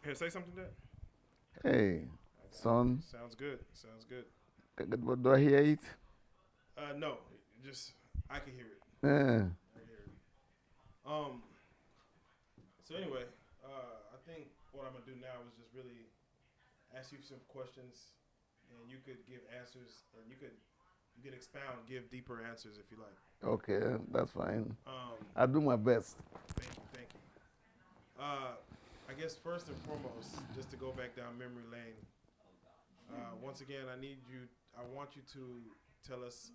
Here, say something, Dad. Hey, son. Sounds good. Sounds good. What do I hear it? No, just I can hear it. Eh, I can hear it. Um. So anyway, I think what I'm gonna do now is just really ask you some questions, and you could give answers, and you could expound, give deeper answers if you like. okay, that's fine. Um. I'll do my best. Thank you. Thank you. I guess first and foremost, just to go back down memory lane. Once again, I want you to tell us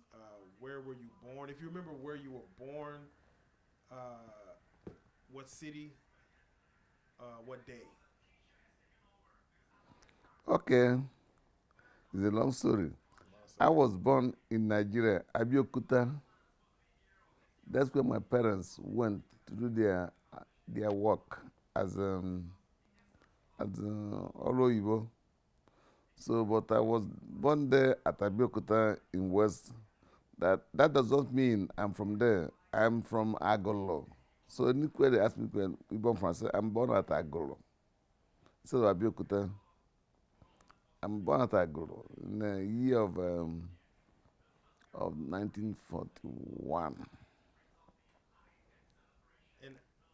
where were you born? If you remember where you were born, what city, what day? Okay, it's a long story. I was born in Nigeria, Abiyokuta. That's where my parents went to do their work as Oloyibo. So, but I was born there at Abiyokuta in West. That does not mean I'm from there. I'm from Agolo. So anywhere they ask me where you born from, I say I'm born at Agolo. So Abiyokuta, I'm born at Agolo in the year of 1941,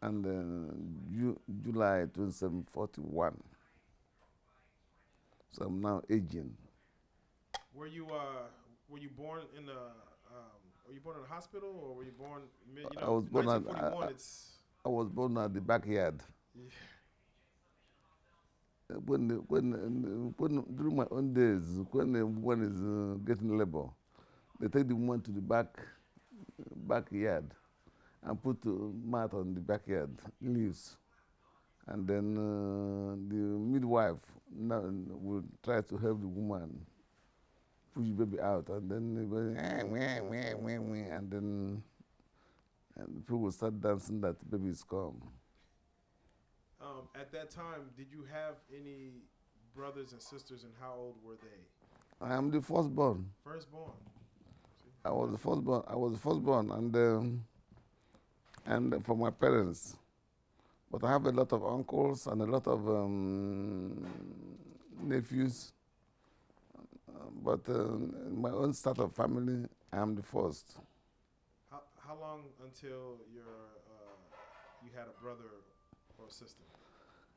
And and July 2741. So I'm now aging. were you were you born in a were you born in a hospital or were you born you I know was born at 1941? It's I was born at the backyard. yeah. When during my own days, when the woman is getting labor, they take the woman to the backyard and put mat on the backyard leaves, and then the midwife now will try to help the woman push the baby out, and then they go, and then people will start dancing that the baby is come. At that time, did you have any brothers and sisters, and how old were they? I am the firstborn. Firstborn. See, I was the that's firstborn. I was the firstborn, and for my parents. But I have a lot of uncles and a lot of nephews. But in my own start of family, I am the first. how long until you had a brother or a sister?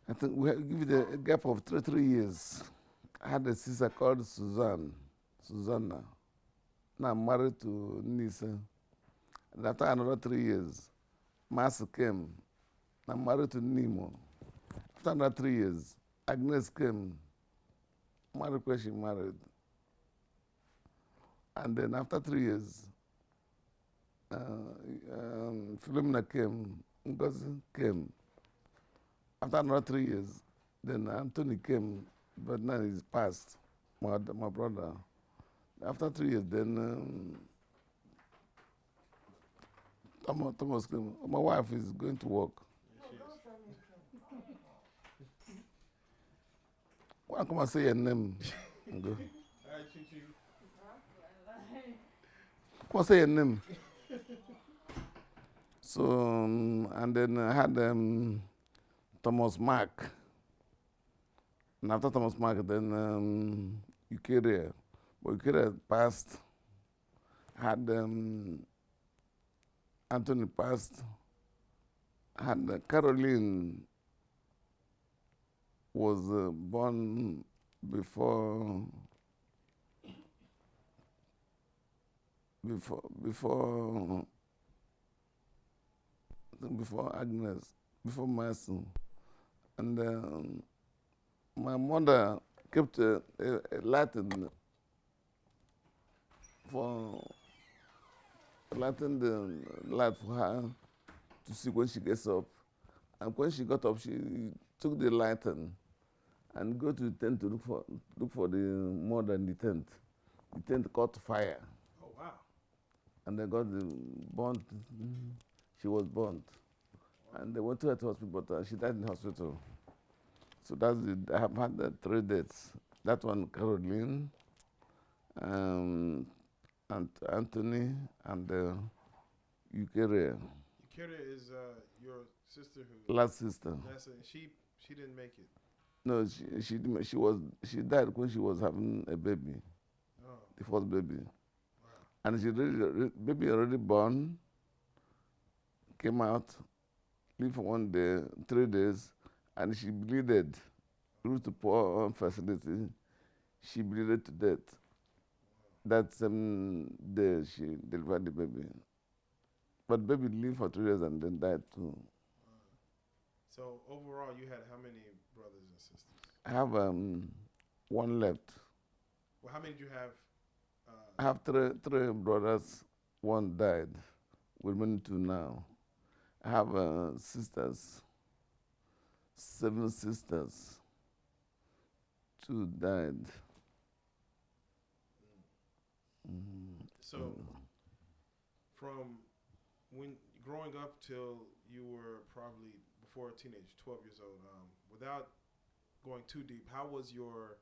I think we give it a gap of 3 years. I had a sister called Susanna. Now I'm married to Nisa. And after another 3 years, Master came. I'm married to Nemo. After another 3 years, Agnes came. Married where she married. And then after 3 years, Philomena came. Ngozi came. After another 3 years, then Anthony came, but now he's passed, my brother. After 3 years, then Thomas came. My wife is going to work. Yes, she Why come and say your name? Go. is. All right, Chi. Come and say your name. So, and then I had Thomas Mark. And after Thomas Mark, then Eukarya. But Eukarya passed. Had Anthony passed. Had Caroline was born before before before Agnes, before Mercy. And my mother kept a Latin for Latin the light for her to see when she gets up. And when she got up, she took the lantern and go to the tent to look for the mother in the tent. The tent caught fire, Oh wow. and they got the burnt. She was burnt, and they went to her to hospital, but she died in the hospital. So I have had the 3 deaths. That one, Caroline, um, and Anthony, and Eukarya, Yakira is your sister who last sister. that's it. She didn't make it. No, she died when she was having a baby, Oh, the first baby, wow. and baby already born, came out, lived for 1 day, 3 days, and she bleeded. Due to poor facility, she bleeded to death. That same day she delivered the baby. But baby lived for 3 days and then died too. Wow. So overall, you had how many brothers and sisters? I have one left. Well, how many did you have? I have three brothers. One died. We're remaining two now. I have sisters. 7 sisters. 2 died. So from when growing up till you were probably before a teenage, 12 years old, without going too deep, how was your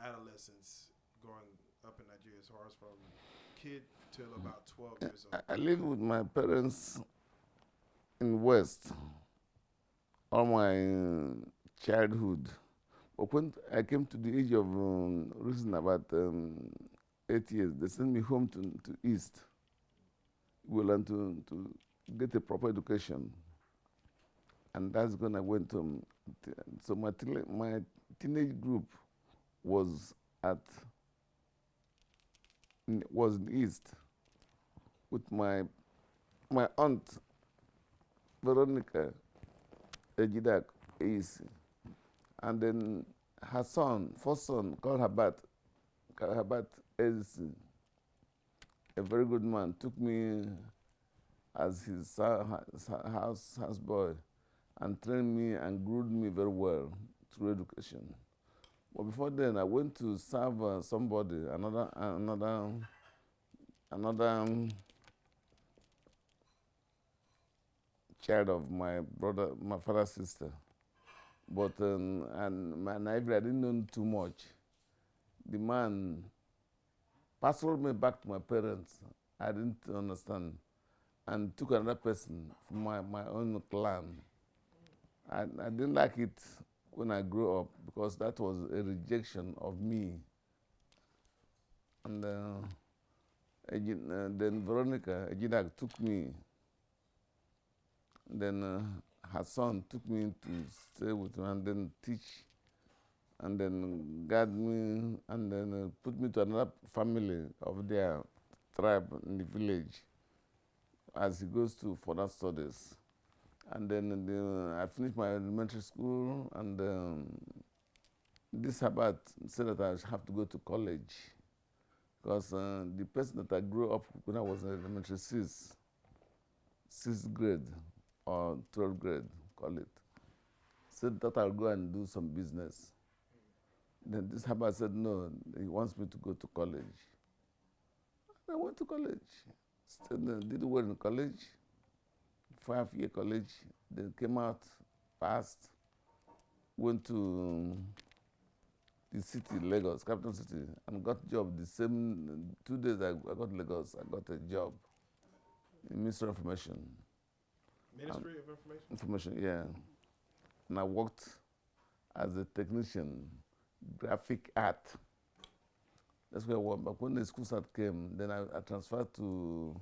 adolescence growing up in Nigeria as far as from kid till about 12 years old? I lived with my parents in West all my childhood. But when I came to the age of reason about 8 years, they sent me home to East. We learned to get a proper education. And that's when I went home. So my teenage group was was in East with my aunt Veronica Ejidak Eisi, and then her son, first son, called Habat Eisi, a very good man, took me as his house boy and trained me and groomed me very well through education. But before then, I went to serve somebody, another child of my brother, my father's sister. But and naively, I didn't know too much. The man passed me back to my parents. I didn't understand, and took another person from my own clan. I didn't like it when I grew up because that was a rejection of me. And then Veronica Ejidak took me. Then her son took me to stay with me and then teach, and then guide me, and then put me to another family of their tribe in the village as he goes to further studies. And then I finished my elementary school, and this Sabat said that I have to go to college because the person that I grew up with when I was in elementary, sixth grade or 12th grade, call it, said that I'll go and do some business. Then this Sabat said no, he wants me to go to college. I went to college, did well in college, 5-year college, then came out, passed, went to the city, Lagos, capital city, and got job the same 2 days I got Lagos, I got a job in Ministry of Information. Ministry of Information? Information, yeah. And I worked as a technician, graphic art. That's where I worked. But when the school start came, then I transferred to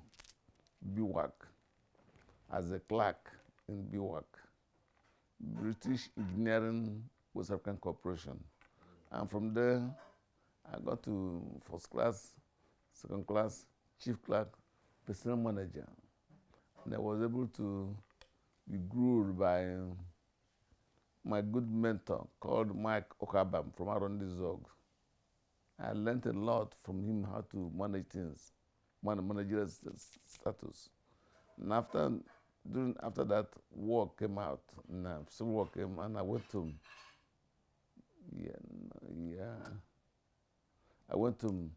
BWAC as a clerk in BWAC, British Engineering West African Corporation. And from there, I got to first class, second class, chief clerk, personnel manager. And I was able to be groomed by my good mentor called Mike Okabam from Arondi Zog. I learned a lot from him how to manage things, managerial status. And after that, war came out. Civil war came, and I went to I went to,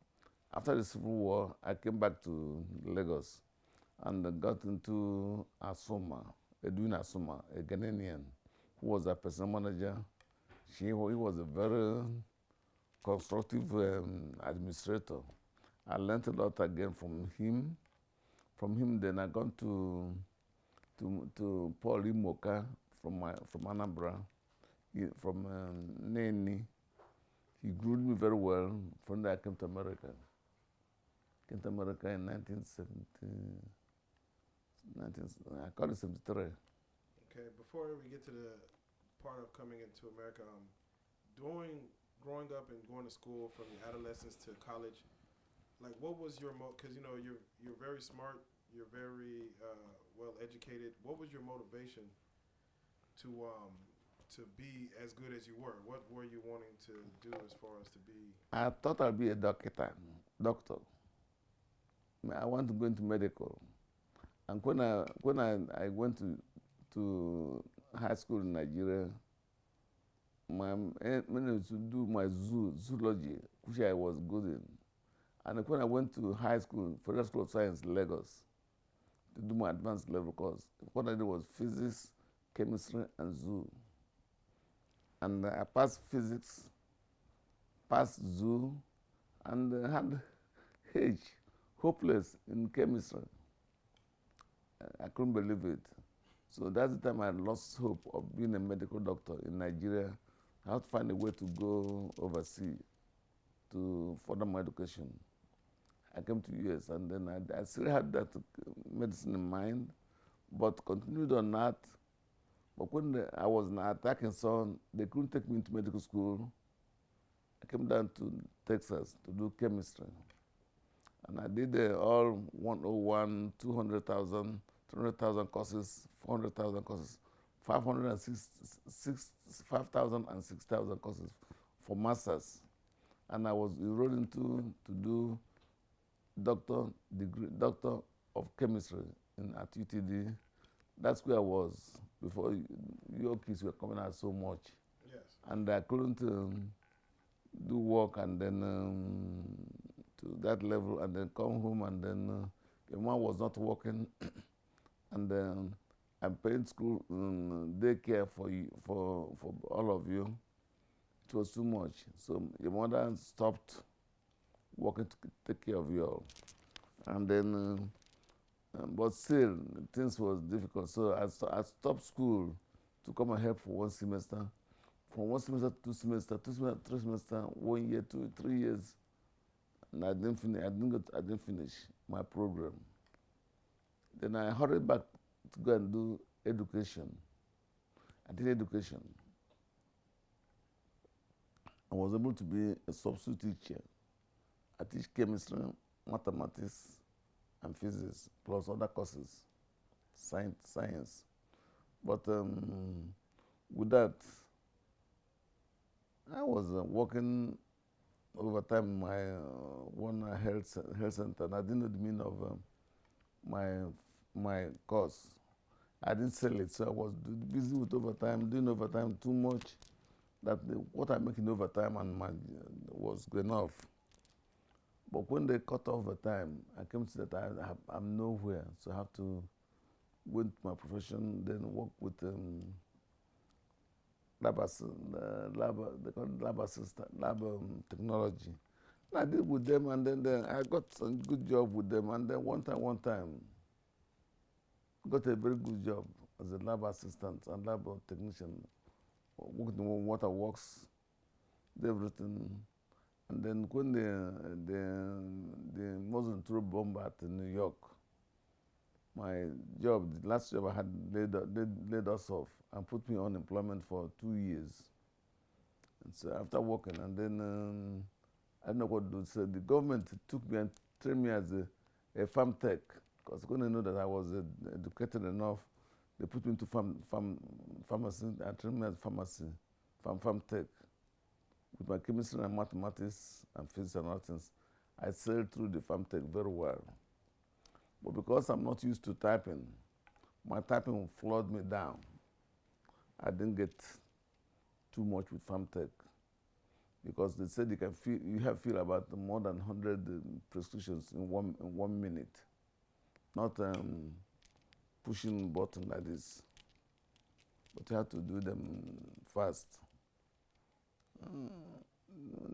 after the Civil War, I came back to Lagos and got into Asuma, Edwin Asuma, a Ghanaian who was a personnel manager. He was a very constructive administrator. I learned a lot again from him. From him, then I got to Paul Imoka from Anambra. from Nene. He grew me very well. From there, I came to America. Came to America in 1970, I call it 73. Okay, before we get to the part of coming into America, growing up and going to school from your adolescence to college, like what was your because you're very smart, you're very well educated. What was your motivation to be as good as you were? What were you wanting to do as far as to be? I thought I'd be a doctor. I want to go into medical. And when I went to high school in Nigeria, my aim to do my zoology, which I was good in. And when I went to high school, Federal School of Science, Lagos, to do my advanced level course, what I did was physics, chemistry, and zoo. And I passed physics, passed zoo, and had H, hopeless in chemistry. I couldn't believe it. So that's the time I lost hope of being a medical doctor in Nigeria. I had to find a way to go overseas to further my education. I came to US, and then I still had that medicine in mind, but continued on that. But when I was in Arkansas, they couldn't take me into medical school. I came down to Texas to do chemistry. And I did all 101, 200,000, 300,000 courses, 400,000 courses, 5,000 and 6,000 courses for masters. And I was enrolled to do doctor of chemistry at UTD. That's where I was before your kids were coming out so much. Yes. And I couldn't do work and then to that level and then come home and then the man was not working and then I'm paying school daycare for all of you. It was too much. So your mother stopped working to take care of you all. And then, but still, things was difficult. So I stopped school to come and help for 1 semester. From 1 semester to 2 semesters, 2 semesters, 3 semesters, 1 year, 2, 3 years. And I didn't finish my program. Then I hurried back to go and do education. I did education. I was able to be a substitute teacher. I teach chemistry, mathematics, and physics, plus other courses, science. But with that, I was working overtime in my one health center, and I didn't know the meaning of my course. I didn't sell it, so I was busy with overtime, doing overtime too much. That what I make in overtime and was good enough. But when they cut off overtime, I came to that I'm nowhere, so I have to go into my profession, then work with lab assistant, technology. And I did with them, and then I got some good job with them, and then one time, got a very good job as a lab assistant and lab technician, working in waterworks, everything. And then when the Muslim troop bomb at New York, my job, the last job I had, laid us off and put me on unemployment for 2 years. And so after working, and then I don't know what to do. So the government took me and trained me as a farm tech, because when they know that I was educated enough, they put me into pharmacy and trained me as farm tech. With my chemistry and mathematics and physics and other things, I sailed through the farm tech very well. But because I'm not used to typing, my typing flowed me down. I didn't get too much with farm tech because they said you have feel about more than 100 prescriptions in one minute, not pushing button like this, but you have to do them fast.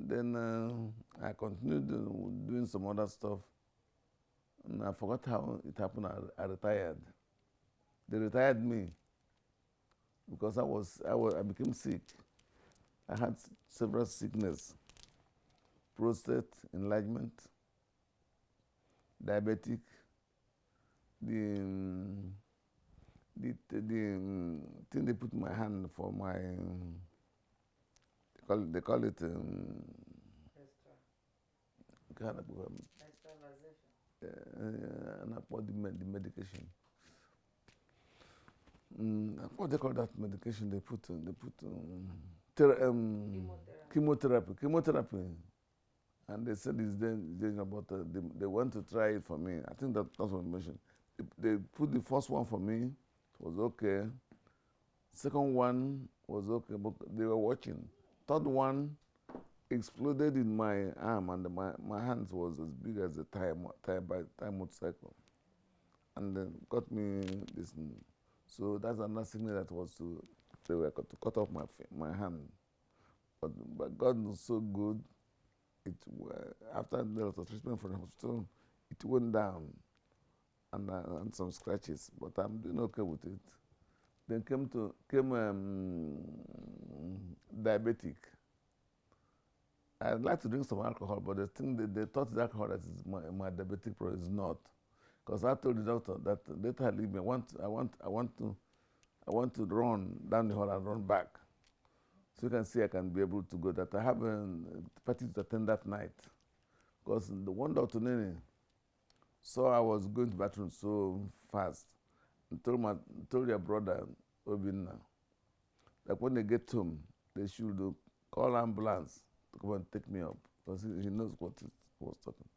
Then I continued doing some other stuff, and I forgot how it happened. I retired. They retired me because I became sick. I had several sickness, prostate enlargement, diabetic, the thing they put in my hand for my they call it the medication. What they call that medication? They put chemotherapy, and they said it's dangerous, but they want to try it for me. I think that's what I mentioned. They put the first one for me, it was okay. Second one was okay, but they were watching. Third one exploded in my arm, and my hands was as big as a tire motorcycle, and then got me this. So that's another sickness that was they were to cut off my hand. But God was so good. After there was a treatment from the hospital, it went down and some scratches, but I'm doing okay with it. Then came diabetic. I'd like to drink some alcohol, but they thought the alcohol that is my diabetic problem is not. Because I told the doctor that later I leave me, I want to run down the hall and run back. So you can see I can be able to go. That I have a party to attend that night. Because the one doctor Nene saw I was going to the bathroom so fast and told your brother, Obinna, that when they get home, they should call ambulance to come and take me up. Because he knows what he was talking.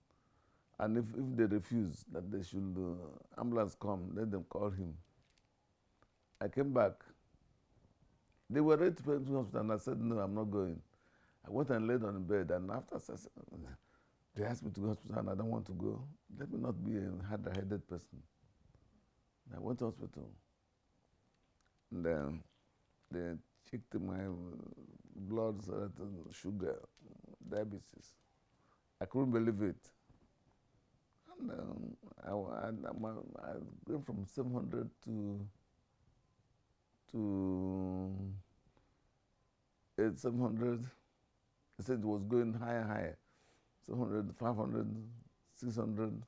And if they refuse, that they should, ambulance come, let them call him. I came back. They were ready to put me to the hospital, and I said, no, I'm not going. I went and laid on the bed, and after they asked me to go to the hospital, and I don't want to go. Let me not be a hard-headed person. And I went to the hospital. And then they checked my blood, sugar, diabetes. I couldn't believe it. And I went from 700 to 700. They said it was going higher. 700, 500, 600.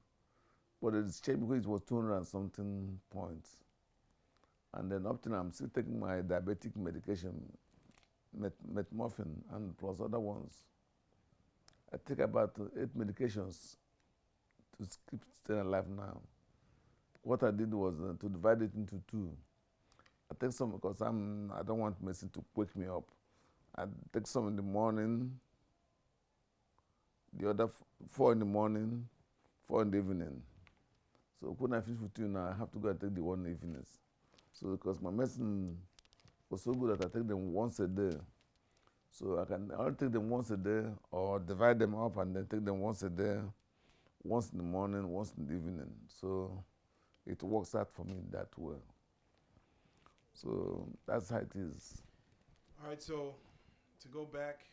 But it's changed because it was 200 and something points. And then up to now, I'm still taking my diabetic medication, metformin, and plus other ones. I take about 8 medications to keep staying alive now. What I did was to divide it into 2. I take some because I don't want medicine to wake me up. I take some in the morning, the other 4 in the morning, 4 in the evening. So when I finish with 2 now, I have to go and take the one evenings. So because my medicine was so good that I take them once a day. So I'll take them once a day or divide them up and then take them once a day, once in the morning, once in the evening. So it works out for me that way. So that's how it is. All right, so to go back.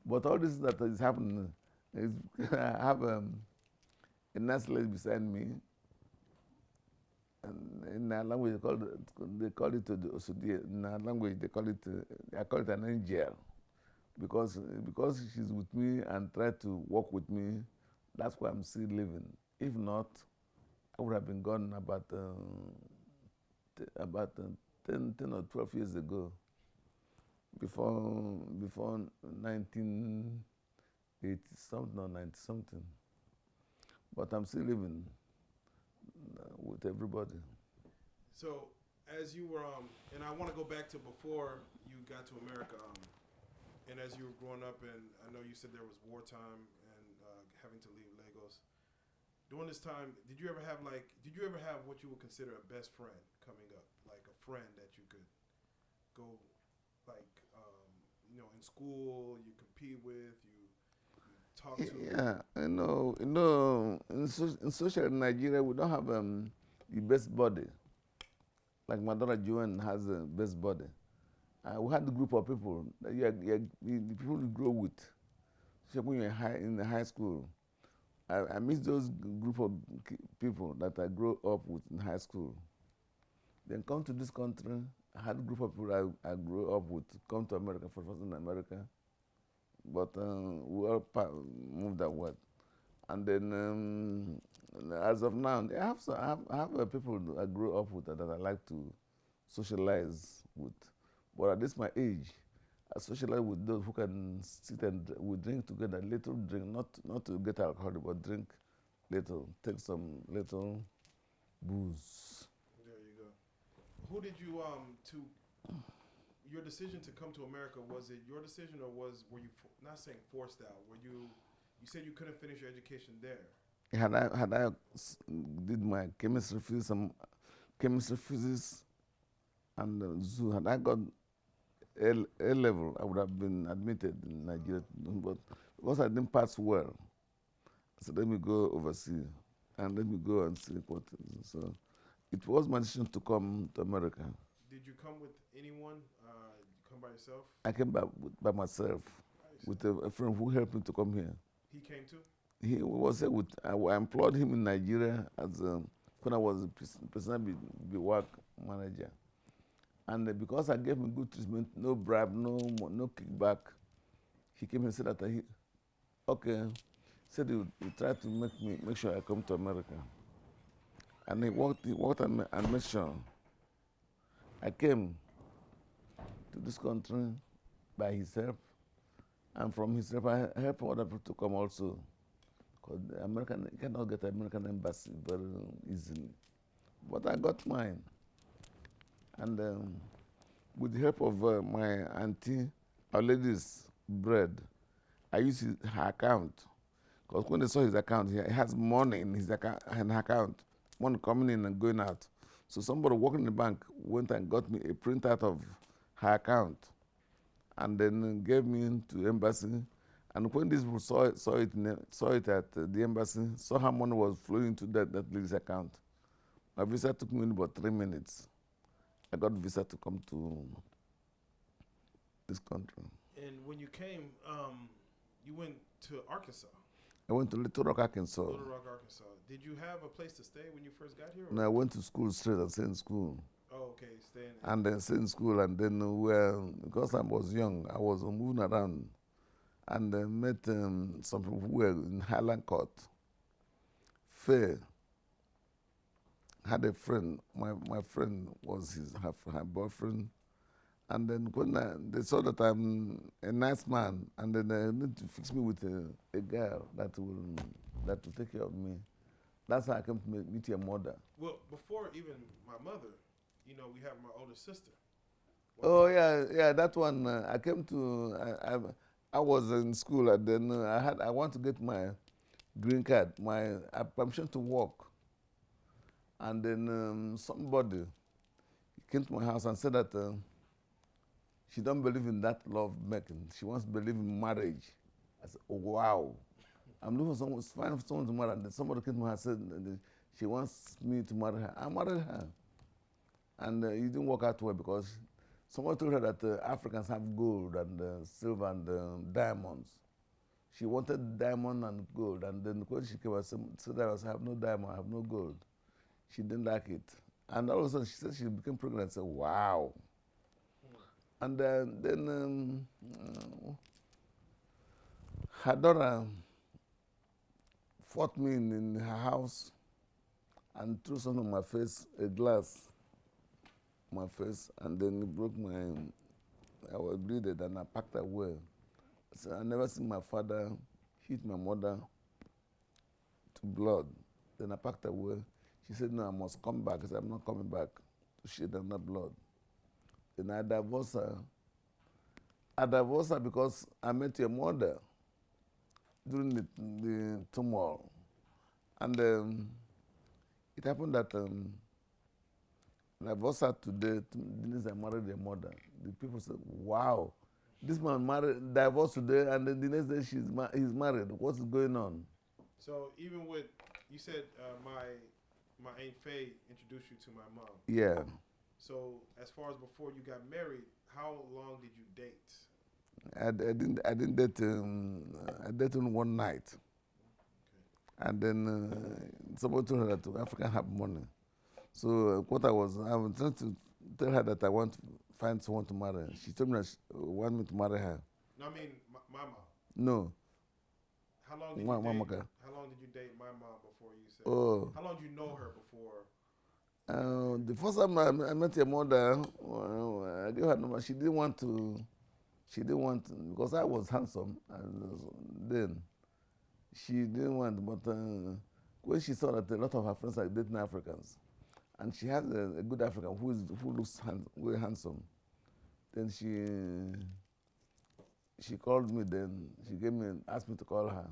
But all this that is happening is I have a nice lady beside me. And in our language, they call it in our language, I call it an angel. Because she's with me and try to work with me, that's why I'm still living. If not, I would have been gone about 10 or 12 years ago, before 1980 something or 90 something. But I'm still living with everybody. So as you were, and I want to go back to before you got to America, and as you were growing up, and I know you said there was wartime and having to leave Lagos. During this time, did you ever have what you would consider a best friend coming up, like a friend that you could go, like, in school, you compete with, you talk to? Yeah, in social Nigeria, we don't have the best body. Like my daughter Joanne has the best body. We had a group of people, the people you grow with. So when you're in high school, I miss those group of people that I grew up with in high school. Then come to this country, had a group of people I grew up with come to America for first in America, but we all moved away. And then, as of now, I have people I grew up with that I like to socialize with. But at this my age, I socialize with those who can sit and we drink together, little drink, not to get alcoholic, but drink little, take some little booze. There you go. Who did you to your decision to come to America? Was it your decision, or were you not saying forced out? Were you said you couldn't finish your education there? Had I did my chemistry, physics, and zoo, had I got A level, I would have been admitted in Nigeria, but because I didn't pass well, I said, let me go overseas and let me go and see what. So it was my decision to come to America. Did you come with anyone? Come by yourself? I came by myself with a friend who helped me to come here. He came too? He was here with, I employed him in Nigeria as when I was a personal work manager. And because I gave him good treatment, no bribe, no kickback, he came and said that said he would try to make sure I come to America. And he worked and made sure I came to this country by his help, and from his help I help other people to come also. Because you cannot get an American embassy very easily. But I got mine. And with the help of my auntie, Our Lady's bread, I used her account. Because when they saw his account, he has money in his account, money coming in and going out. So somebody working in the bank went and got me a printout of her account, and then gave me to the embassy. And when these people saw it at the embassy, saw how money was flowing into that lady's account, my visa took me about 3 minutes. I got a visa to come to this country. And when you came, you went to Arkansas. I went to Little Rock, Arkansas. Little Rock, Arkansas. Did you have a place to stay when you first got here? No, I went to school straight and stayed in school. Oh, okay, staying. And then stayed in school, and then because I was young, I was moving around, and met some people who were in Highland Court. Fair had a friend. My friend was her boyfriend. And then when they saw that I'm a nice man, and then they need to fix me with a girl that will take care of me. That's how I came to meet your mother. Well, before even my mother, we have my older sister. Oh yeah, that one. I came to. I was in school, and then I want to get my green card, my permission to work. And then somebody came to my house and said that she don't believe in that love making. She wants to believe in marriage. I said, oh, wow. I'm looking for someone to marry. And then somebody came to my house and said she wants me to marry her. I married her. And it didn't work out well because someone told her that Africans have gold and silver and diamonds. She wanted diamond and gold. And then when she came and said, I have no diamond, I have no gold. She didn't like it. And all of a sudden, she said she became pregnant. I said, wow. And then her daughter fought me in her house and threw something on my face, a glass on my face, and then it broke I was bleeding, and I packed away. So I never seen my father hit my mother to blood. Then I packed away. She said, no, I must come back. I said, I'm not coming back to shed another blood. Then I divorced her. I divorced her because I met your mother during the turmoil. And it happened that I divorced her today. The next I married your mother. The people said, wow, this man divorced today, and then the next day he's married. What's going on? So even with, you said my Aunt Faye introduced you to my mom. Yeah. So as far as before you got married, how long did you date? I didn't date. I dated one night. Okay. And then somebody told her that Africans have money. So what I was trying to tell her that I want to find someone to marry. She told me that she want me to marry her. No, I mean my mom. No. How long did you date? How long did you date my mom before you said? Oh. How long did you know her before? The first time I met your mother, I gave her number. She didn't want to. She didn't want to, because I was handsome, and then she didn't want. But when she saw that a lot of her friends are dating Africans, and she has a good African who looks very handsome, then she called me. Then she gave me asked me to call her.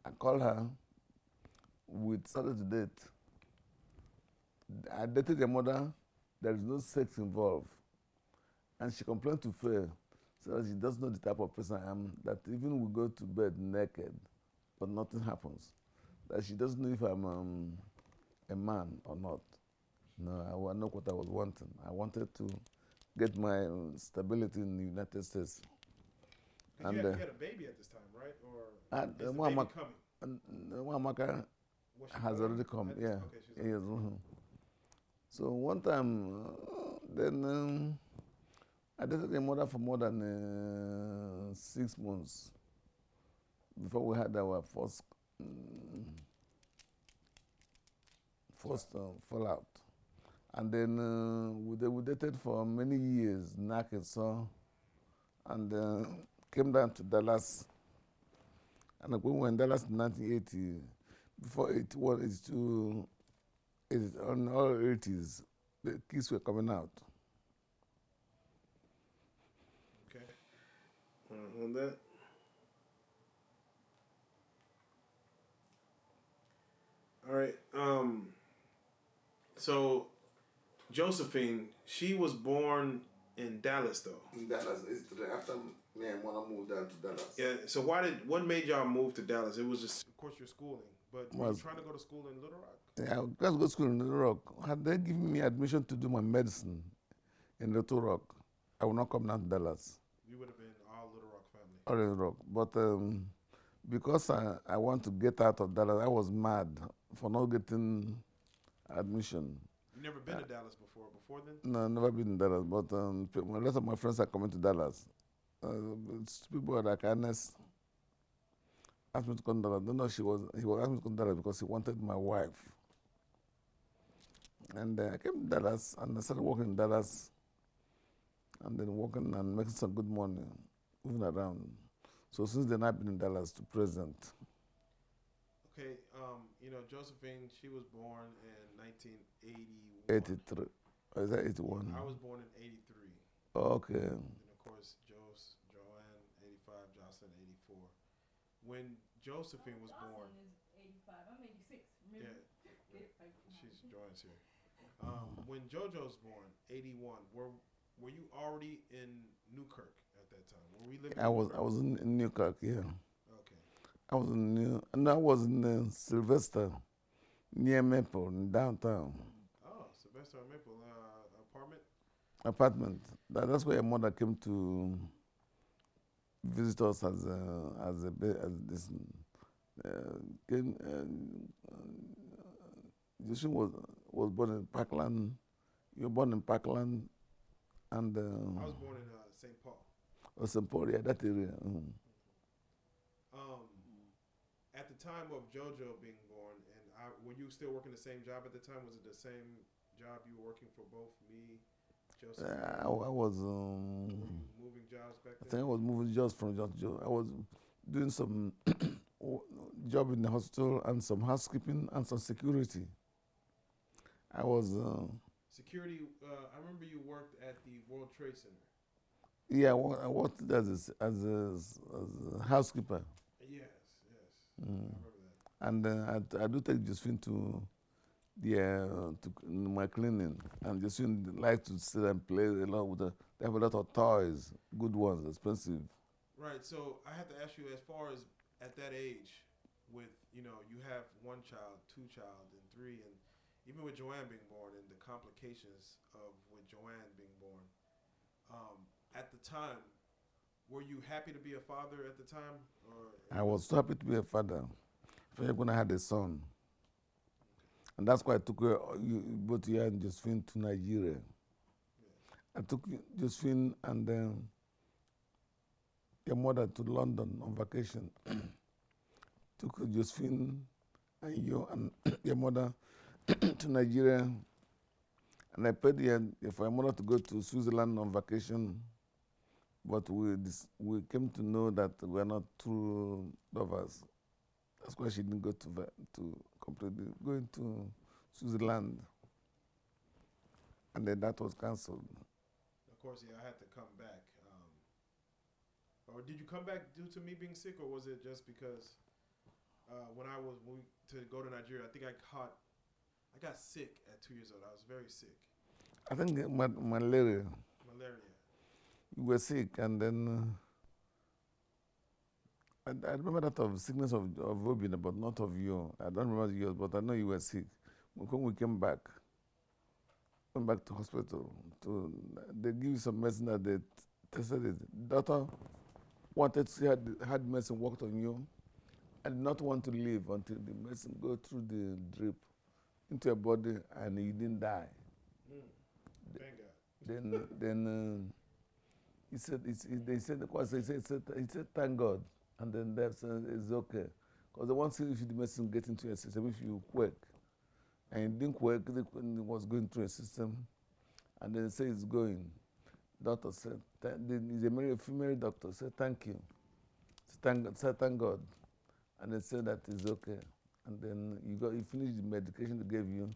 I called her. We started to date. I dated your mother. There is no sex involved, and she complained to Faye, so she doesn't know the type of person I am. That even we go to bed naked, but nothing happens. That she doesn't know if I'm a man or not. No, I know what I was wanting. I wanted to get my stability in the United States. And you had a baby at this time, right? Or is the baby coming? Mwamaka has already come. Yeah. Okay, she's yes. So one time, then I dated a mother for more than 6 months before we had our first fallout. And then we dated for many years in Arkansas, and came down to Dallas. And when we were in Dallas in 1980, before 81, 82, on all 80s, the kids were coming out. Okay. On that. All right. So Josephine, she was born in Dallas, though. In Dallas, after me and Mona moved down to Dallas. Yeah. So what made y'all move to Dallas? It was just, of course, your schooling, but were you trying to go to school in Little Rock? Yeah, I was going to go to school in Little Rock. Had they given me admission to do my medicine in Little Rock, I would not come down to Dallas. You would have been all Little Rock family. All Little Rock, but because I want to get out of Dallas, I was mad for not getting admission. You never been to Dallas before then? No, never been in Dallas, but a lot of my friends are coming to Dallas. People like Ernest asked me to come to Dallas. No, he was asking me to come to Dallas because he wanted my wife. And I came to Dallas, and I started working in Dallas, and then working and making some good money, moving around. So since then, I've been in Dallas to present. Okay, Josephine, she was born in 1981. 83. Or is that 81? I was born in 83. Okay. And of course, Joanne, 85, Jocelyn, 84. When Josephine was born. Jocelyn is 85. I'm 86. Remember? Yeah. Joanne's here. When JoJo's born, 81, were you already in Newkirk at that time? Were we living? I was in Newkirk, yeah. Okay. I was in Sylvester, near Maple, in downtown. Oh, Sylvester Maple Apartment. That's where your mother came to visit us as this. Joshua was born in Parkland. You were born in Parkland, and I was born in St. Paul. Oh, St. Paul, yeah, that area. At the time of JoJo being born, and were you still working the same job at the time? Was it the same job you were working for both me, Joseph? I was moving jobs back then. I think I was moving jobs from Joe. I was doing some job in the hospital and some housekeeping and some security. I was security. I remember you worked at the World Trade Center. Yeah, I worked as a housekeeper. Yes. I remember that. And I do take Josephine to my cleaning, and Josephine likes to sit and play a lot with them. They have a lot of toys, good ones, expensive. Right. So I have to ask you, as far as at that age, with you have one child, two child, and three, and even with Joanne being born and the complications of with Joanne being born, at the time, were you happy to be a father at the time? I was so happy to be a father. When I had a son. And that's why I took both you and Josephine to Nigeria. I took Josephine and your mother to London on vacation. Took Josephine and you and your mother to Nigeria. And I paid for your mother to go to Switzerland on vacation. But we came to know that we are not true lovers. That's why she didn't go to completely going to Switzerland. And then that was cancelled. Of course, yeah, I had to come back. Or did you come back due to me being sick, or was it just because when I was moving to go to Nigeria, I think I got sick at 2 years old. I was very sick. I think malaria. Malaria. You were sick, and then I remember that of sickness of Obina, but not of you. I don't remember yours, but I know you were sick. When we came back, went back to hospital. They give you some medicine that they tested it. Doctor wanted to see how had medicine worked on you. I did not want to live until the medicine go through the drip into your body and you didn't die. Thank God. Then he said, they said, he said, thank God. And then they said, it's okay. Because they want to see if the medicine get into your system, if you quake. And it didn't quake, it was going through your system. And then they say it's going. Doctor said, he's a female doctor, said, thank you. Said, thank God. And they said that it's okay. And then you finish the medication they gave you.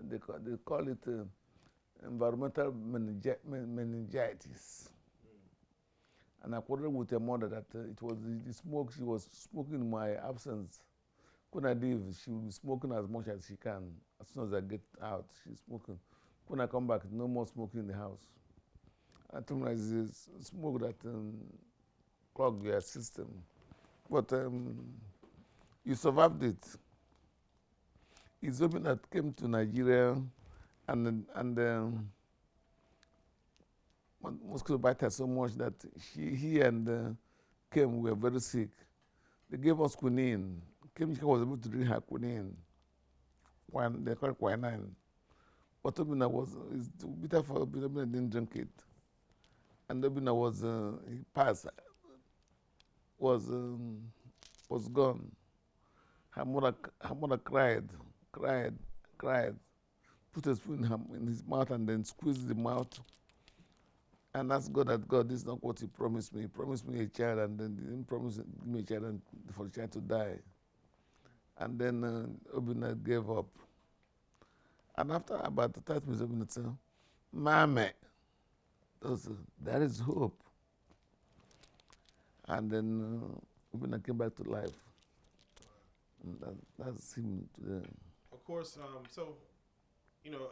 They call it environmental meningitis. And I quarreled with her mother that it was the smoke she was smoking in my absence. When I leave, she will be smoking as much as she can. As soon as I get out, she's smoking. When I come back, no more smoking in the house. I told her it's smoke that clogged your system. But you survived it. It's open that came to Nigeria and mosquito bite her so much that he and Kim were very sick. They gave us quinine. Kim was able to drink her quinine. They call it quinine. But Obina is bitter for Obina. Obina didn't drink it. And Obina he passed, was gone. Her mother cried, put a spoon in his mouth and then squeezed the mouth. And asked God that, God, this is not what he promised me. He promised me a child and then he didn't promise me a child and for the child to die. And then Obina gave up. And after about 30 minutes, Obina said, Mame, there is hope. And then Obina came back to life. And that's him today. Of course, so,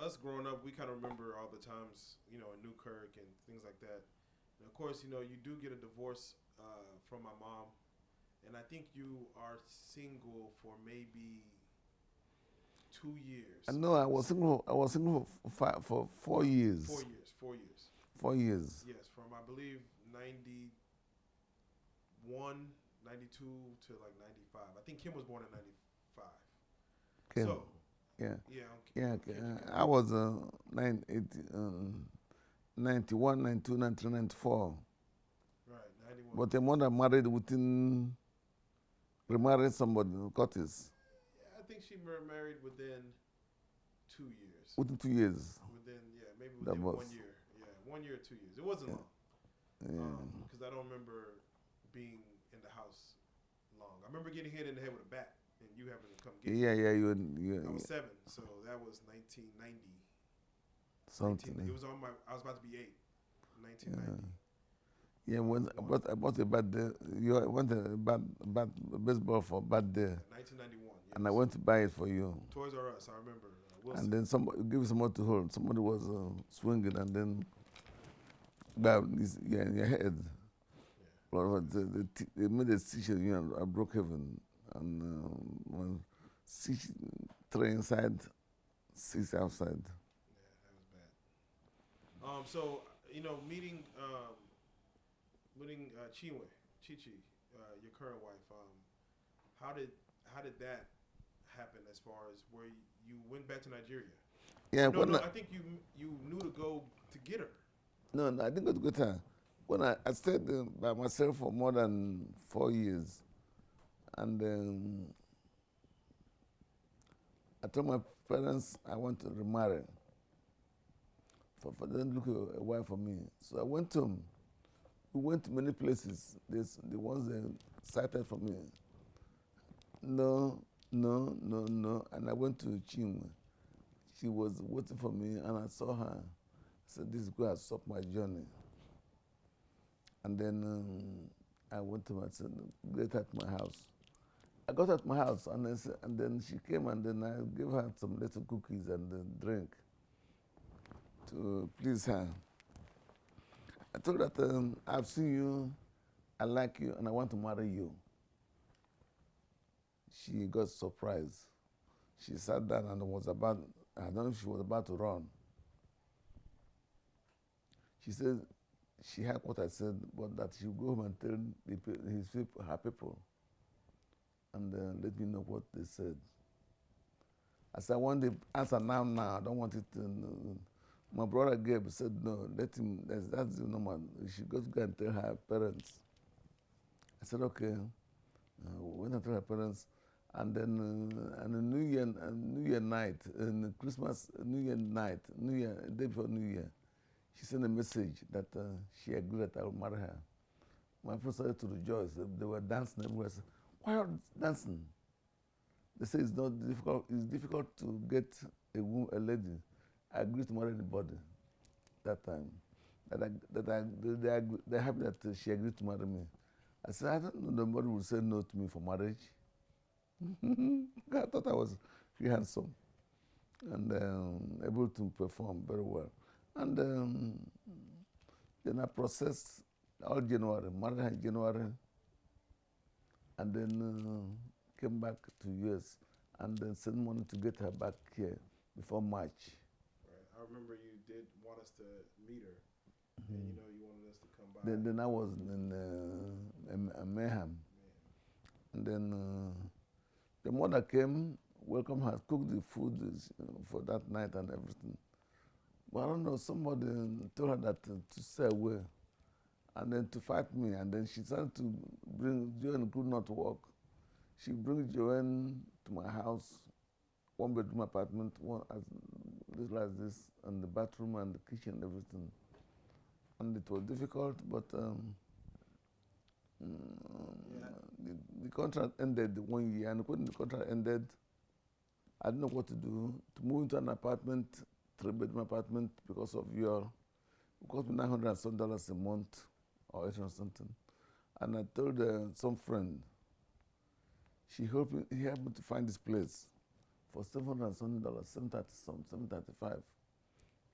us growing up, we kind of remember all the times, in Newkirk and things like that. And of course, you do get a divorce from my mom. And I think you are single for maybe 2 years. No, I was single for 4 years. 4 years. 4 years. 4 years. Yes, from I believe 91, 92 to like 95. I think Kim was born in 95. Kim. So, I was 91, 92, 93, 94. Right, 91. But the mother married remarried somebody, Curtis. Yeah, I think she married within 2 years. Within 2 years. Maybe within 1 year. Yeah, 1 year or 2 years. It wasn't long. Because I don't remember being in the house long. I remember getting hit in the head with a bat. And you having to come get me. Yeah. I was 7, so that was 1990. Something. It was I was about to be 8, 1990. Yeah, I bought a bad day. You went a bad baseball for a bad day. 1991. Yes. And I went to buy it for you. Toys R Us, I remember. Wilson. And then somebody gave you someone to hold. Somebody was swinging and then in your head. Yeah. Well, they made a decision, I broke heaven. And one 6 3 inside, 6 outside. Yeah, that was bad. So meeting Chichi, your current wife. How did that happen? As far as where you went back to Nigeria? Yeah, no, I think you knew to go to get her. No, no, I didn't go to Gota. When I stayed by myself for more than 4 years. And I told my parents I want to remarry. For them to look a wife for me. So I went to them. We went to many places. The ones they cited for me. No, no, no, no. And I went to Chim. She was waiting for me, and I saw her. I said, this girl has stopped my journey. And then I went to my son, get at my house. I got at my house, and then she came, and then I gave her some little cookies and a drink to please her. I told her that I've seen you, I like you, and I want to marry you. She got surprised. She sat down and was about, I don't know if she was about to run. She said she had what I said, but that she would go home and tell her people, and let me know what they said. I said, I want the answer now. I don't want it. My brother Gabe said, no, let him, that's the normal. She goes go and tell her parents. I said, okay. Went and told her parents. And then on a New Year night, Christmas, New Year night, day before New Year, she sent a message that she agreed that I would marry her. My friends started to rejoice. They were dancing everywhere. I said, why are you dancing? They say it's not difficult. It's difficult to get a lady. I agreed to marry anybody that time. They're happy that she agreed to marry me. I said, I don't know nobody would say no to me for marriage. I thought I was very handsome and able to perform very well. And then I processed all January, married her in January, and then came back to US and then sent money to get her back here before March. Right. I remember you did want us to meet her, and you wanted us to come by. Then I was in Mayhem. And then the mother came, welcomed her, cooked the food for that night and everything. But I don't know, somebody told her that to stay away and then to fight me. And then she started to bring, Joanne could not walk. She brings Joanne to my house, one bedroom apartment, one as like this, and the bathroom and the kitchen and everything. And it was difficult, but the contract ended 1 year, and when the contract ended, I didn't know what to do. To move into an apartment, 3-bedroom apartment, because of your, it cost me $900 and some dollars a month, or 800 something. And I told some friend, he helped me to find this place for $700 and some dollars, $735.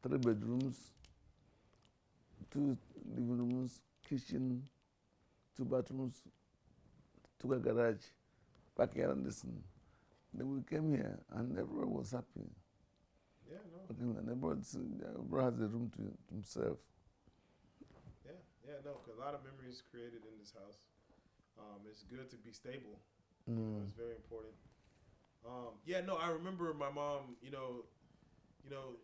3 bedrooms, 2 living rooms, kitchen, 2 bathrooms, 2 garage, backyard and this. Then we came here and everyone was happy. Yeah, no. Okay, and everyone has a room to himself. Yeah, no, because a lot of memories created in this house. It's good to be stable. It's very important. Yeah, no, I remember my mom,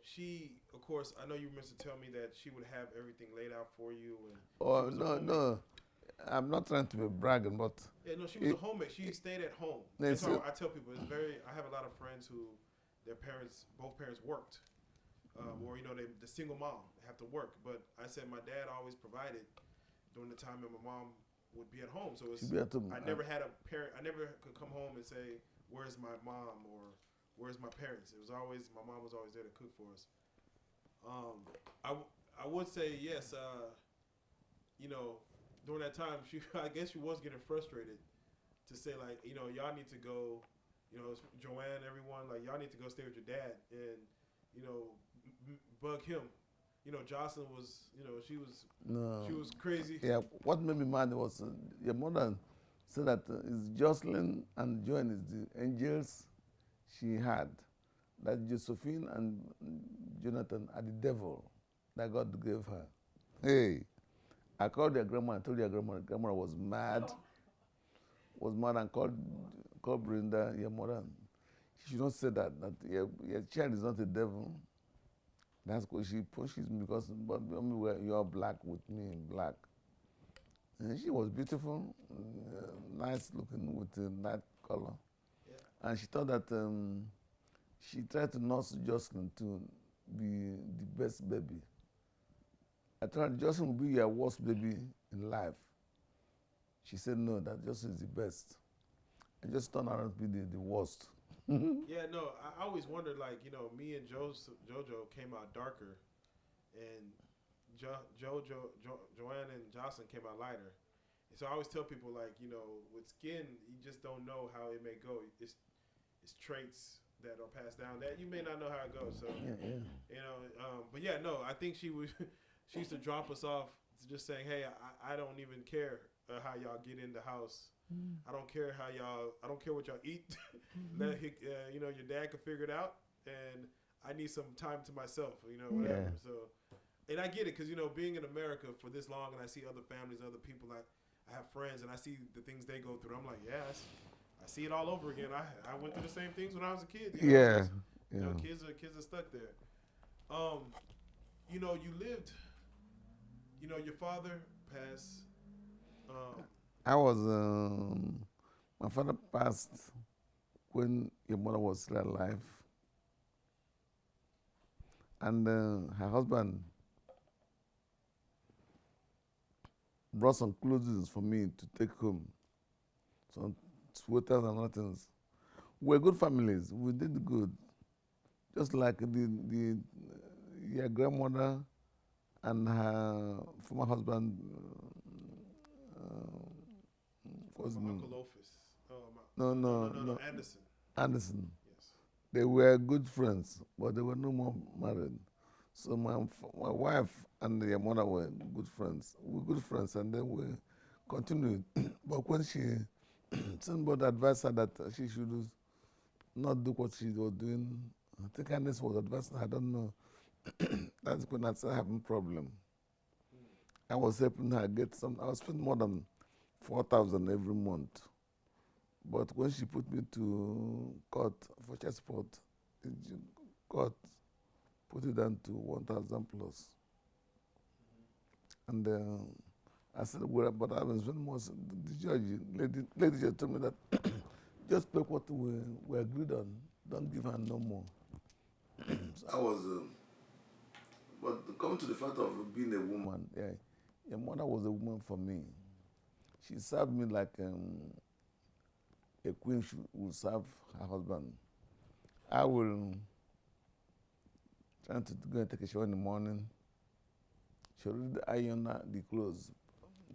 she, of course, I know you meant to tell me that she would have everything laid out for you. And oh, no. I'm not trying to be bragging, but... Yeah, no, she was a homemaker. She stayed at home. That's how I tell people. I have a lot of friends who, both parents worked. Or, the single mom have to work. But I said my dad always provided during the time that my mom would be at home. So I never had a parent. I never could come home and say, where's my mom or where's my parents? It was always, my mom was always there to cook for us. I would say, yes, during that time, I guess she was getting frustrated to say, like, y'all need to go, Joanne, everyone, like, y'all need to go stay with your dad and, bug him. Jocelyn was, she was crazy. Yeah, what made me mad was your mother said that it's Jocelyn and Joanne is the angels she had. That Josephine and Jonathan are the devil that God gave her. Hey, I called their grandma and told their grandma. Grandma was mad. Was mad and called Brenda, your mother. She should not say that your child is not a devil. That's what she pushes me because but you're black with me, black. And she was beautiful, nice looking with that color. Yeah. And she thought that she tried to nurse Jocelyn to be the best baby. I told her Jocelyn will be your worst baby in life. She said no, that Jocelyn is the best. I just turned around to be the worst. Yeah, no, I always wondered, like, you know, me and JoJo came out darker, and Joanne and Jocelyn came out lighter. And so I always tell people, like, you know, with skin, you just don't know how it may go. It's traits that are passed down that you may not know how it goes. So, you know, but yeah, no, I think she used to drop us off just saying, hey, I don't even care how y'all get in the house. I don't care I don't care what y'all eat. You know, your dad can figure it out, and I need some time to myself, you know, whatever. Yeah. So, and I get it, because, you know, being in America for this long, and I see other families, other people, I have friends, and I see the things they go through. I'm like, yes, I see it all over again. I went through the same things when I was a kid. You know, Yeah. you know, kids are stuck there. You know, you lived. You know, your father passed. I was, my father passed when your mother was still alive. And her husband brought some clothes for me to take home. Some sweaters and other things. We're good families. We did good. Just like your grandmother and her former husband, what's his name? Uncle Ophis. No, Anderson. Anderson. Yes. They were good friends, but they were no more married. So my wife and your mother were good friends. We were good friends, and then we continued. But when somebody advised her that she should not do what she was doing, I think Ernest was advising her, I don't know. That's when I started having problem. I was helping her get some. I was spending more than 4,000 every month. But when she put me to court for child support, the court put it down to 1,000 plus. And I said, well, but I was spending more. The judge, lady just told me that just pay what we agreed on. Don't give her no more. So I was, but coming to the fact of being a woman, yeah, your mother was a woman for me. She served me like a queen will serve her husband. I will try to go and take a shower in the morning. She already iron the clothes,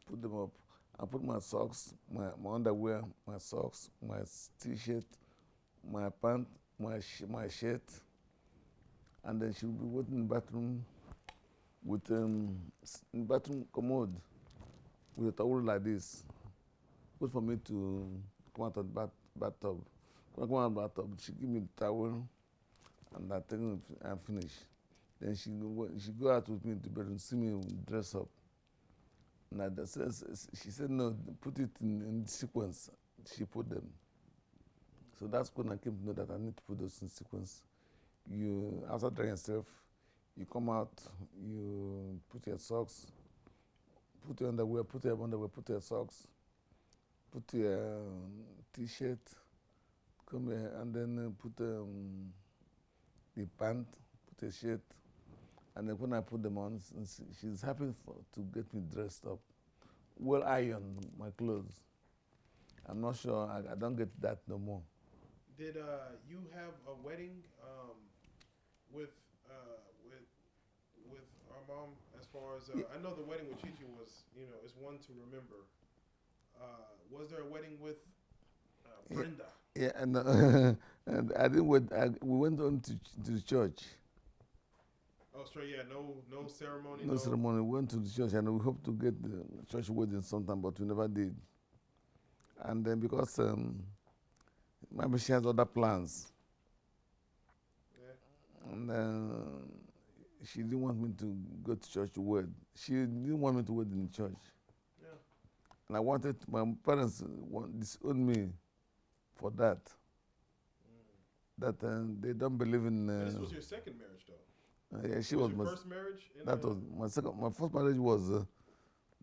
put them up. I put my socks, my underwear, my socks, my t-shirt, my pants, my shirt, and then she'll be waiting in the bathroom with bathroom commode with a towel like this. Wait for me to come out of the bathtub. When I come out of the bathtub, she give me the towel, and I take it and finish. Then she go out with me to bed and see me dress up. And she said, no, put it in sequence. She put them. So that's when I came to know that I need to put those in sequence. You, after drying yourself, you come out, you put your socks, put your underwear, put your socks, put your t-shirt, come here, and then put the pant, put a shirt. And then when I put them on, she's happy to get me dressed up. Well ironed, my clothes. I'm not sure, I don't get that no more. Did you have a wedding with our mom? As far as I know, the wedding with Chichi was, you know, is one to remember. Was there a wedding with Brenda? Yeah, and, and I didn't wait. We went on to the church. Oh, straight, yeah, no ceremony. No ceremony. We went to the church, and we hoped to get the church wedding sometime, but we never did. And then because maybe she has other plans, and she didn't want me to go to church to wed. She didn't want me to wed in church. Yeah. And I wanted, my parents disowned me for that. That they don't believe in. This was your second marriage, though. Yeah, she was was your my, first marriage? that was my second. My first marriage was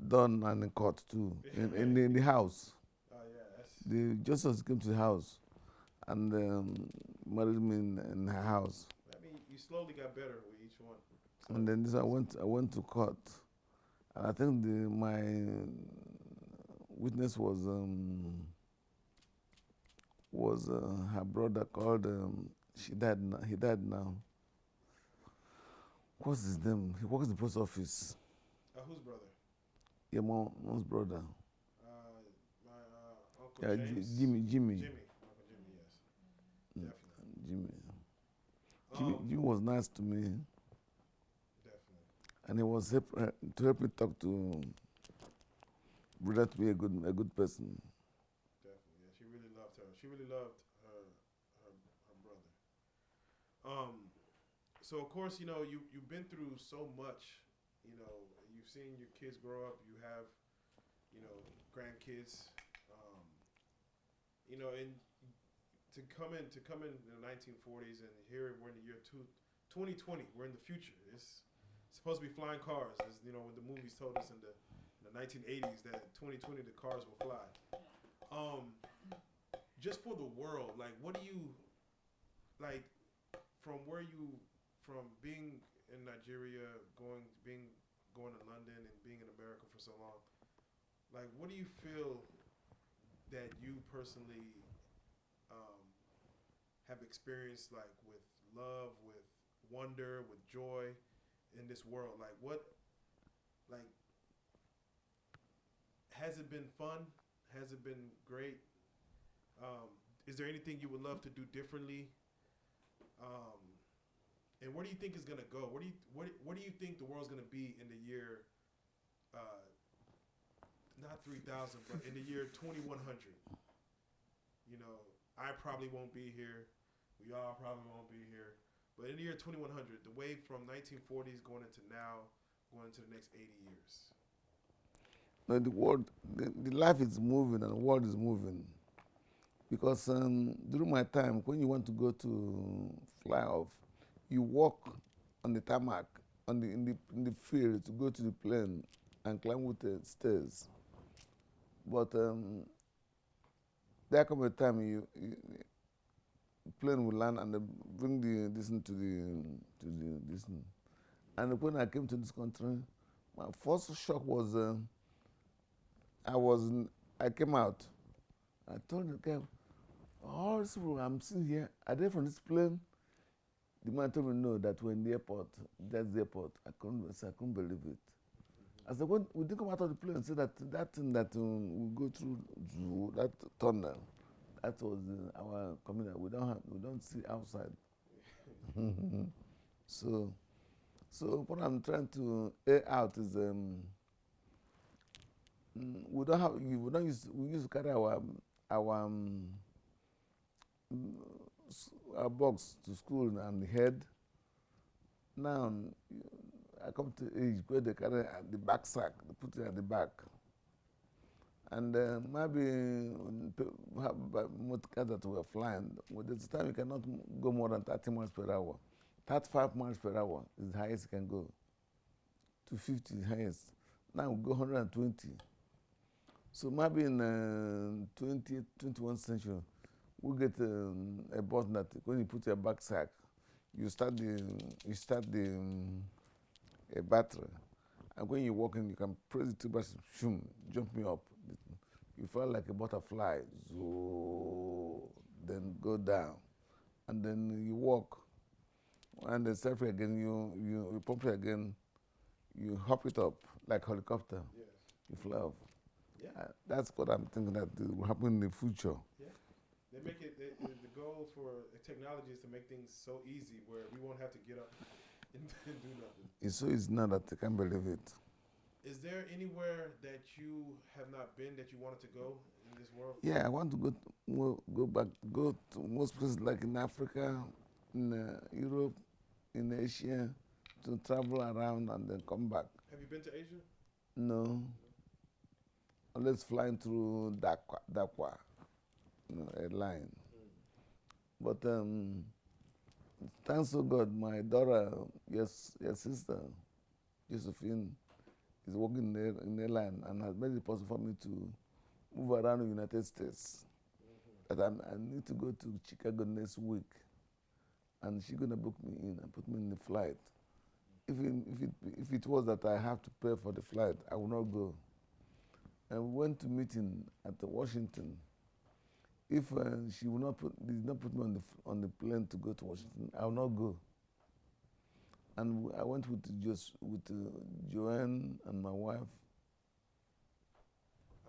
done and in court too, in the house. Oh yeah, that's. The justice came to the house and married me in her house. I mean, you slowly got better with each one. So And then this I went to court, and I think my witness was her brother called. She died. He died now. What's his name? He works in the post office. whose brother? Your mom's brother. My uncle Yeah, James. Jimmy. Uncle Jimmy, yes. Definitely. Jimmy was nice to me, Definitely. and he was to help me talk to brother to be a good person. Definitely. Yeah, she really loved her. She really loved her brother. So of course, you've been through so much. You've seen your kids grow up. You have, grandkids. And to come in the 1940s, and here we're in the year 2020. We're in the future. It's supposed to be flying cars. As when the movies told us in the 1980s that 2020 the cars will fly. Just for the world, like, what do you like from being in Nigeria, going to London and being in America for so long? Like, what do you feel that you personally have experienced, like, with love, with wonder, with joy in this world? Like, has it been fun? Has it been great? Is there anything you would love to do differently? And where do you think it's gonna go? Where do you think the world's gonna be in the year, not 3000, but in the year 2100? I probably won't be here. We all probably won't be here. But in the year 2100, the wave from 1940s going into now, going into the next 80 years. No, the world, the life is moving and the world is moving. Because during my time, when you want to go to fly off, you walk on the tarmac, in the field to go to the plane and climb with the stairs. But there comes a time the plane will land and they bring this to this. And when I came to this country, my first shock was I came out. I told the guy, all these people I'm seeing here, are they from this plane? The man told me no, that we're in the airport. That's the airport. I couldn't believe it. I said, when we didn't come out of the plane and say that thing that we go through that tunnel, that was our community. We don't see outside. So what I'm trying to air out is we used to carry our box to school and head. Now I come to age where they carry the backpack, they put it at the back. And maybe motorcars that were flying, with this time you cannot go more than 30 miles per hour. 35 miles per hour is the highest you can go. 250 is the highest. Now we go 120. So maybe in 21st century, we'll get a button that when you put your backpack, you start a battery, and when you're walking, you can press the two buttons, jump me up. You fly like a butterfly, then go down, and then you walk, and then start again. You pump it again, you hop it up like helicopter. Yes. You fly up. Yeah. That's what I'm thinking that will happen in the future. Yeah. They make it. The goal for technology is to make things so easy where we won't have to get up and do nothing. It's so easy now that I can't believe it. Is there anywhere that you have not been that you wanted to go in this world? Yeah, I want to go to most places like in Africa, in Europe, in Asia, to travel around and then come back. Have you been to Asia? No. Unless flying through Dakwa, a line. But thanks to God, my daughter, yes, your sister, Josephine, is working in airline and has made it possible for me to move around the United States. That I need to go to Chicago next week, and she's gonna book me in and put me in the flight. If it was that I have to pay for the flight, I will not go. And we went to meeting at Washington. If she did not put me on the plane to go to Washington, I will not go. And I went with Joanne and my wife.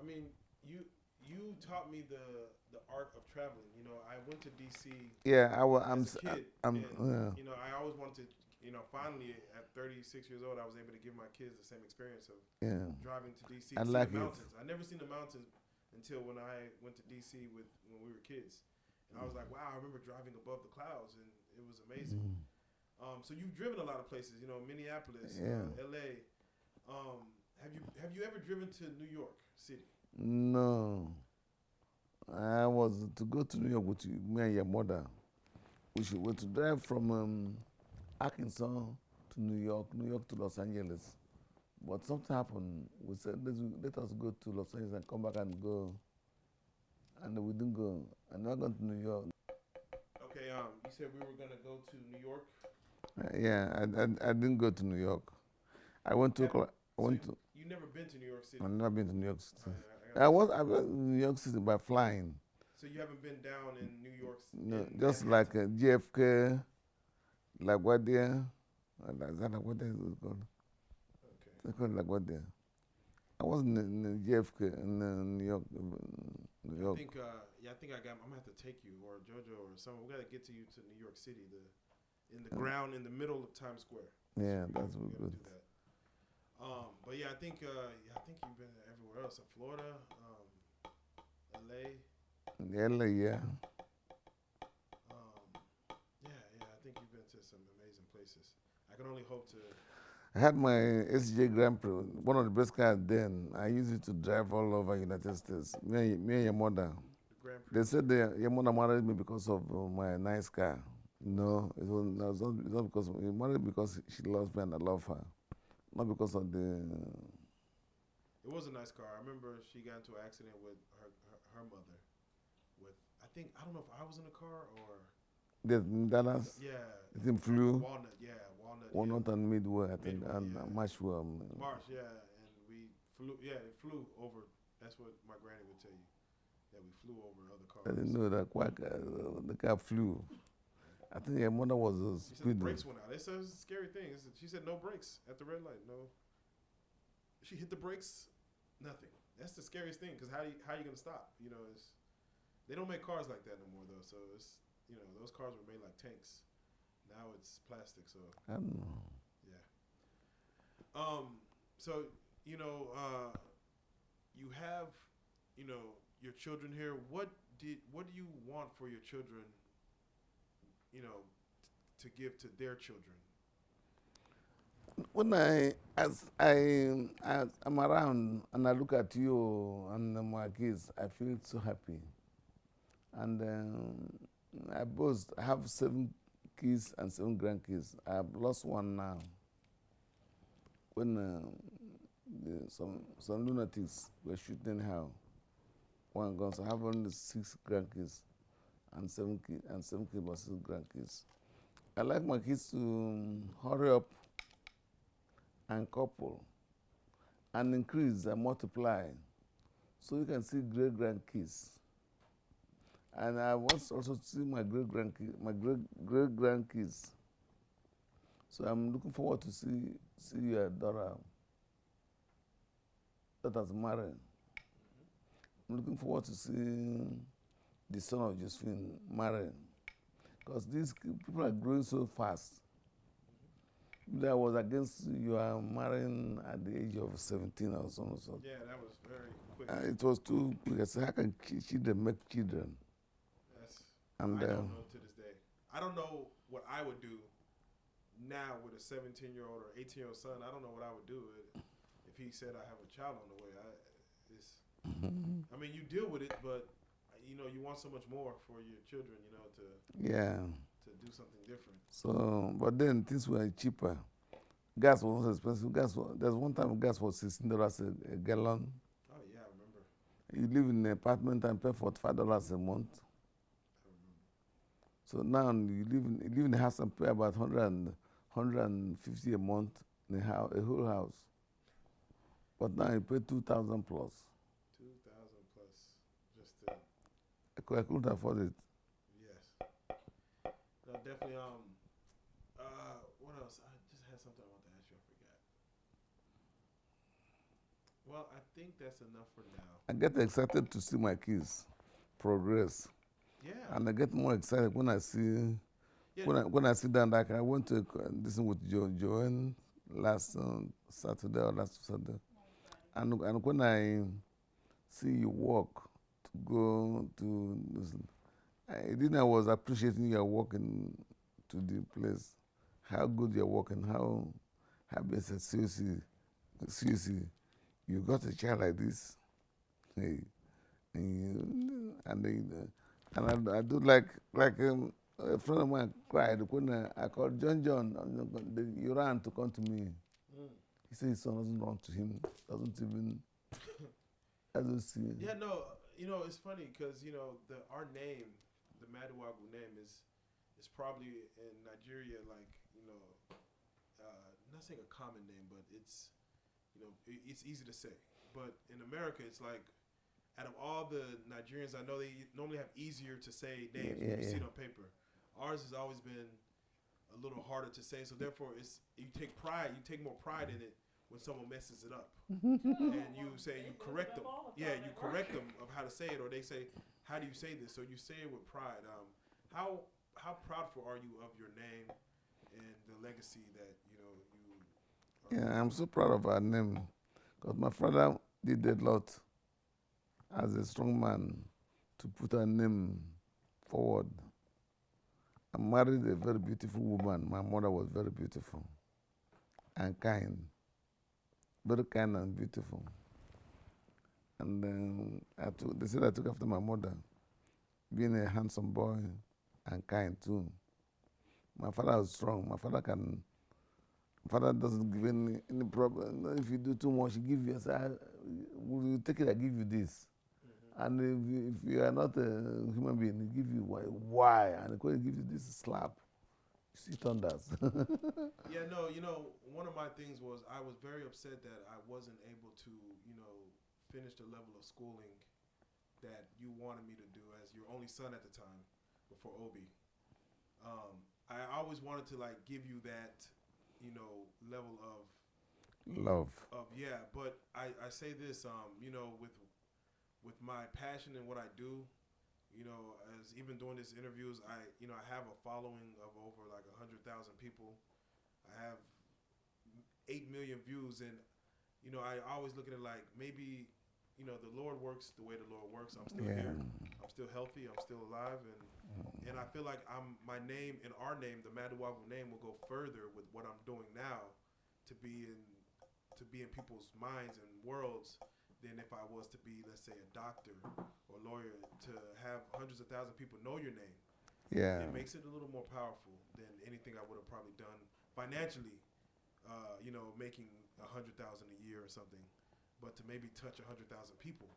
I mean, you taught me the art of traveling. You know, I went to DC. Yeah, as a kid, and you know, I always wanted to. You know, finally at 36 years old, I was able to give my kids the same experience of driving to DC to see the mountains. I never seen the mountains until when I went to DC when we were kids, and I was like, wow, I remember driving above the clouds, and it was amazing. So you've driven a lot of places. You know, Minneapolis, LA. Have you ever driven to New York City? No. I was to go to New York with me and your mother. We were to drive from Arkansas to New York to Los Angeles. But something happened. We said, let us go to Los Angeles and come back and go. And we didn't go. And now gone to New York. Okay, you said we were going to go to New York? Yeah, I didn't go to New York. I went to... You never been to New York City? I've never been to New York City. I went to New York City by flying. So you haven't been down in New York City? No, just like JFK, LaGuardia. Is that LaGuardia is called? Okay. It's called LaGuardia. I wasn't in JFK in New York. I think I'm gonna have to take you or JoJo or someone. We gotta get to you to New York City, in the ground in the middle of Times Square. Yeah, that's good. Do that. But yeah, I think you've been everywhere else. Florida, LA. LA, yeah. I think you've been to some amazing places. I can only hope to. I had my SJ Grand Prix, one of the best cars then. I used it to drive all over United States. Me and your mother. The Grand Prix. They said your mother married me because of my nice car. No, it was not because of, he married because she loves me and I love her. Not because of the... It was a nice car. I remember she got into an accident with her mother. I don't know if I was in the car or... In Dallas? Yeah. It flew? Walnut. Walnut and Midway, I think, and Marshville. Marsh, yeah. And we flew, it flew over. That's what my granny would tell you, that we flew over other cars. I didn't know that the car flew. I think your mother was speeding. She said the brakes went out. It's a scary thing. She said no brakes at the red light. No. She hit the brakes, nothing. That's the scariest thing, because how you going to stop? You know, they don't make cars like that no more, though. So it's, you know, those cars were made like tanks. Now it's plastic, so. I don't know. Yeah. So, you know, you have, you know, your children here. What do you want for your children, you know, to give to their children? When I'm around and I look at you and my kids, I feel so happy. And I have 7 kids and 7 grandkids. I've lost one now. When some lunatics were shooting her, one gone. So I have only 6 grandkids and 7 kids but 6 grandkids. I like my kids to hurry up and couple and increase and multiply, so you can see great grandkids. And I want also to see my great grandkids. So I'm looking forward to see your daughter that has married. I'm looking forward to seeing the son of Josephine married, because these people are growing so fast. That was against you are marrying at the age of 17 or something. Yeah, that was very quick. It was too quick. I said, how can children make children? I don't know to this day. I don't know what I would do now with a 17-year-old or 18-year-old son. I don't know what I would do if he said I have a child on the way. I mean, you deal with it, but you know, you want so much more for your children. You know, Yeah. do something different. So, but then things were cheaper. Gas was not expensive. There's one time gas was $16 a gallon. Oh yeah, I remember. You live in an apartment and pay $45 a month. I remember. So now you live in a house and pay about 150 a month in a whole house. But now you pay 2,000 plus. 2,000 plus, just to. I couldn't afford it. Yes. No, definitely. What else? I just had something I wanted to ask you. I forgot. Well, I think that's enough for now. I get excited to see my kids progress, Yeah. and I get more excited when I see Yeah. when I sit down. Like I went to listen with Joanne last Saturday or last Saturday, and when I see you walk to go to listen, I was appreciating your walking to the place, how good you're walking, how happy I said, seriously, you got a child like this. Hey, and I do like a friend of mine cried when I called John. You ran to come to me. He said his son doesn't run to him, doesn't even. I don't see. Yeah, no, it's funny because our name, the Maduagwu name, is probably in Nigeria like not saying a common name, but it's it's easy to say. But in America, it's like out of all the Nigerians I know, they normally have easier to say names when you see it on paper. Ours has always been a little harder to say, so therefore you take more pride in it when someone messes it up. And you say, you correct them. Yeah, you correct them of how to say it, or they say, how do you say this? So you say it with pride. How proudful are you of your name and the legacy that you Yeah, I'm so proud of our name because my father did a lot as a strong man to put our name forward. I married a very beautiful woman. My mother was very beautiful and kind, very kind and beautiful. And they said I took after my mother, being a handsome boy and kind too. My father was strong. My father doesn't give any problem. If you do too much, he give you, say, will you take it, I give you this. And if you are not a human being, he give you why? And when he gives you this slap, you see thunders. Yeah, no, one of my things was I was very upset that I wasn't able to, finish the level of schooling that you wanted me to do as your only son at the time before Obi. I always wanted to give you that, level of love. Yeah, but I say this, with my passion and what I do, as even doing these interviews, I have a following of over 100,000 people. I have 8 million views, and I always look at it like maybe the Lord works the way the Lord works. I'm still here. I'm still healthy. I'm still alive, and I feel like my name and our name, the Maduagwu name, will go further with what I'm doing now to be in people's minds and worlds than if I was to be, let's say, a doctor or lawyer. To have hundreds of thousands of people know your name, it makes it a little more powerful than anything I would have probably done financially. Making 100,000 a year or something, but to maybe touch 100,000 people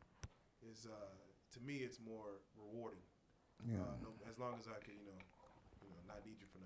is, to me, it's more rewarding. Yeah. As long as I can, not need you for nothing.